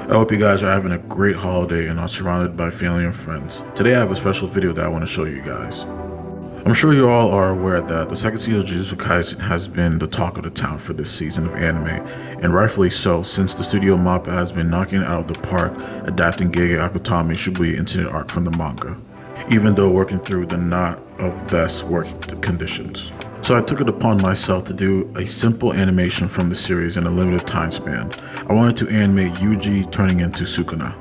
I hope you guys are having a great holiday and are surrounded by family and friends. Today I have a special video that I want to show you guys. I'm sure you all are aware that the second season of Jujutsu Kaisen has been the talk of the town for this season of anime, and rightfully so, since the studio MAPPA has been knocking it out of the park, adapting Gege Akutami Shibuya incident arc from the manga, even though working through the not of best working conditions. So I took it upon myself to do a simple animation from the series in a limited time span. I wanted to animate Yuji turning into Sukuna.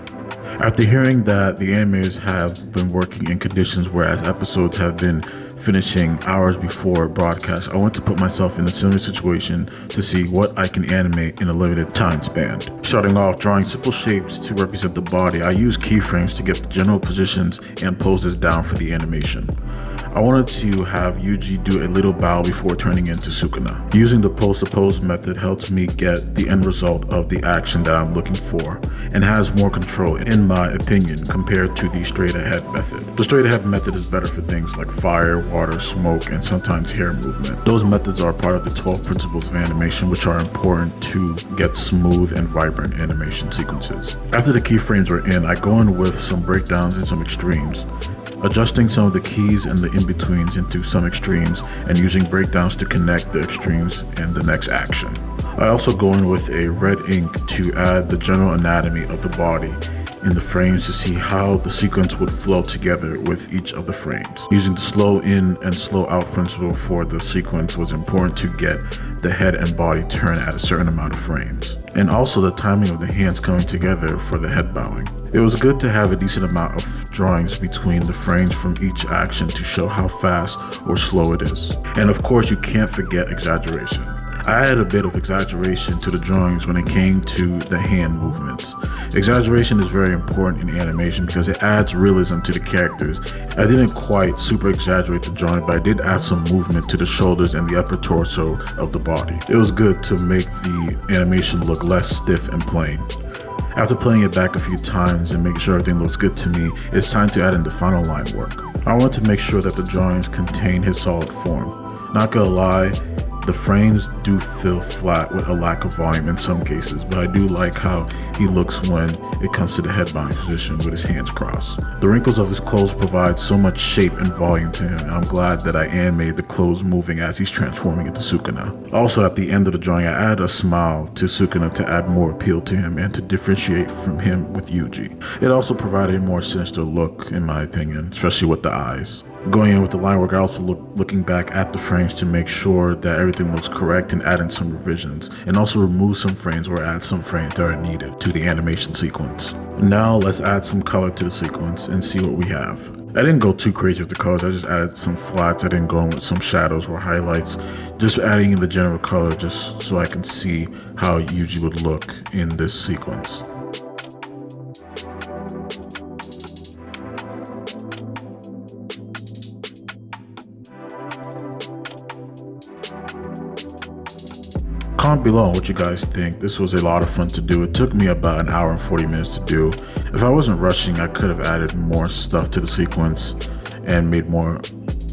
After hearing that the animators have been working in conditions whereas episodes have been finishing hours before broadcast, I want to put myself in a similar situation to see what I can animate in a limited time span. Starting off, drawing simple shapes to represent the body, I use keyframes to get the general positions and poses down for the animation. I wanted to have Yuji do a little bow before turning into Sukuna. Using the pose-to-pose method helps me get the end result of the action that I'm looking for, and has more control in my opinion compared to the straight-ahead method. The straight-ahead method is better for things like fire, water, smoke, and sometimes hair movement. Those methods are part of the 12 principles of animation, which are important to get smooth and vibrant animation sequences. After the keyframes are in, I go in with some breakdowns and some extremes, adjusting some of the keys and the in-betweens into some extremes and using breakdowns to connect the extremes and the next action. I also go in with a red ink to add the general anatomy of the body in the frames to see how the sequence would flow together with each of the frames. Using the slow in and slow out principle for the sequence was important to get the head and body turn at a certain amount of frames, and also the timing of the hands coming together for the head bowing. It was good to have a decent amount of drawings between the frames from each action to show how fast or slow it is. And of course, you can't forget exaggeration. I added a bit of exaggeration to the drawings when it came to the hand movements. Exaggeration is very important in animation because it adds realism to the characters. I didn't quite super exaggerate the drawing, but I did add some movement to the shoulders and the upper torso of the body. It was good to make the animation look less stiff and plain. After playing it back a few times and making sure everything looks good to me, it's time to add in the final line work. I want to make sure that the drawings contain his solid form. Not gonna lie, the frames do feel flat with a lack of volume in some cases, but I do like how he looks when it comes to the head bowing position with his hands crossed. The wrinkles of his clothes provide so much shape and volume to him, and I'm glad that I animated the clothes moving as he's transforming into Sukuna. Also, at the end of the drawing, I added a smile to Sukuna to add more appeal to him and to differentiate from him with Yuji. It also provided a more sinister look, in my opinion, especially with the eyes. Going in with the line work, I also looking back at the frames to make sure that everything looks correct and adding some revisions, and also remove some frames or add some frames that are needed to the animation sequence. Now let's add some color to the sequence and see what we have. I didn't go too crazy with the colors, I just added some flats, I didn't go in with some shadows or highlights, just adding in the general color just so I can see how Yuji would look in this sequence. Comment below on what you guys think. This was a lot of fun to do. It took me about an hour and 40 minutes to do. If I wasn't rushing, I could have added more stuff to the sequence and made more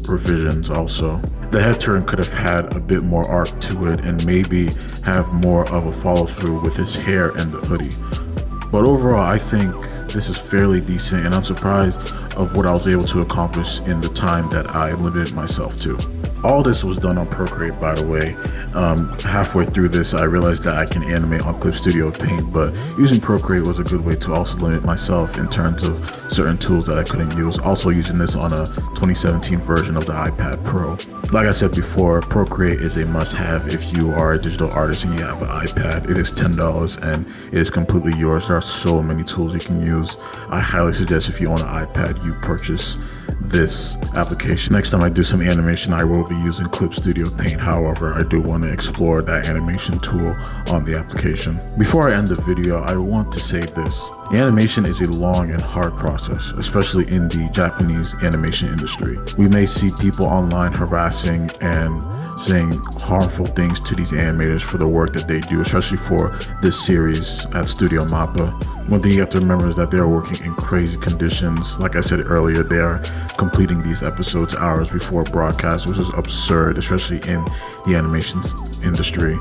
revisions also. The head turn could have had a bit more arc to it and maybe have more of a follow through with his hair and the hoodie. But overall, I think this is fairly decent, and I'm surprised of what I was able to accomplish in the time that I limited myself to. All this was done on Procreate, by the way. Halfway through this, I realized that I can animate on Clip Studio Paint, but using Procreate was a good way to also limit myself in terms of certain tools that I couldn't use. Also using this on a 2017 version of the iPad Pro. Like I said before, Procreate is a must-have if you are a digital artist and you have an iPad. It is $10 and it is completely yours. There are so many tools you can use. I highly suggest if you own an iPad, you purchase this application. Next time I do some animation, I will be using Clip Studio Paint. However, I do want to explore that animation tool on the application. Before I end the video, I want to say this. Animation is a long and hard process, especially in the Japanese animation industry. We may see people online harassing and saying harmful things to these animators for the work that they do, especially for this series at Studio MAPPA. One thing you have to remember is that they are working in crazy conditions. Like I said earlier, they are completing these episodes hours before broadcast, which is absurd, especially in the animation industry.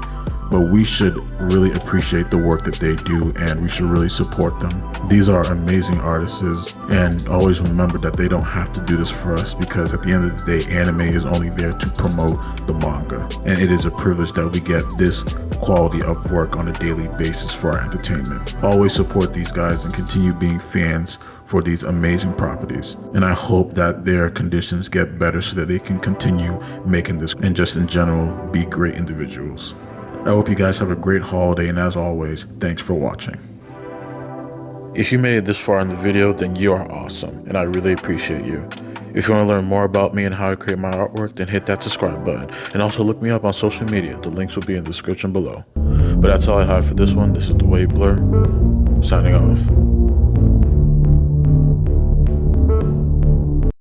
but we should really appreciate the work that they do, and we should really support them. These are amazing artists, and always remember that they don't have to do this for us, because at the end of the day, anime is only there to promote the manga, and it is a privilege that we get this quality of work on a daily basis for our entertainment. Always support these guys and continue being fans for these amazing properties, and I hope that their conditions get better so that they can continue making this and just in general be great individuals. I hope you guys have a great holiday, and as always, thanks for watching. If you made it this far in the video, then you are awesome, and I really appreciate you. If you want to learn more about me and how to create my artwork, then hit that subscribe button, and also look me up on social media. The links will be in the description below. But that's all I have for this one. This is the Wave Blur, signing off.